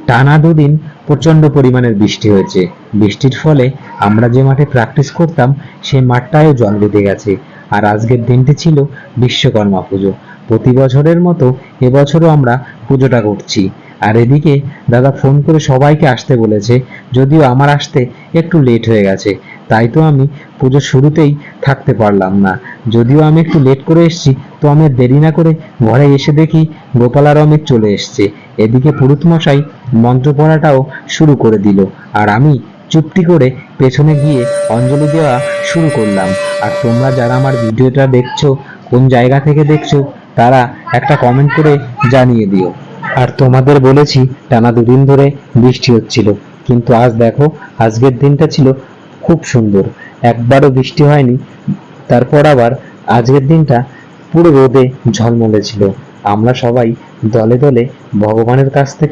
টানা দুদিন প্রচন্ড পরিমাণের বৃষ্টি হয়েছে। বৃষ্টির ফলে আমরা যে মাঠে প্র্যাকটিস করতাম সেই মাঠটায়ও জল বেঁধে গেছে। আর আজকের দিনটি ছিল বিশ্বকর্মা পুজো। প্রতি বছরের মতো এবছরও আমরা পুজোটা করছি। আর এদিকে দাদা ফোন করে সবাইকে আসতে বলেছে, যদিও আমার আসতে একটু লেট হয়ে গেছে, তাই তো আমি পুজোর শুরুতেই থাকতে পারলাম না। যদিও আমি একটু লেট করে এসেছি, তো আমি আর দেরি না করে ঘরে এসে দেখি গোপাল আর অমিত চলে এসছে। এদিকে পুরুত মশাই মন্ত্র পড়াটাও শুরু করে দিল, আর আমি চুপটি করে পেছনে গিয়ে অঞ্জলি দেওয়া শুরু করলাম। আর তোমরা যারা আমার ভিডিওটা দেখছো, কোন জায়গা থেকে দেখছো, তারা একটা কমেন্ট করে জানিয়ে দিও। আর তোমাদের বলেছি টানা দুদিন ধরে বৃষ্টি হচ্ছিল, কিন্তু আজ দেখো, আজকের দিনটা ছিল খুব সুন্দর, একবারও বৃষ্টি হয়নি। তারপর আবার আজকের দিনটা পুরো রোদে ঝলমলে ছিল। আমরা সবাই দলে দলে ভগবানের কাছ থেকে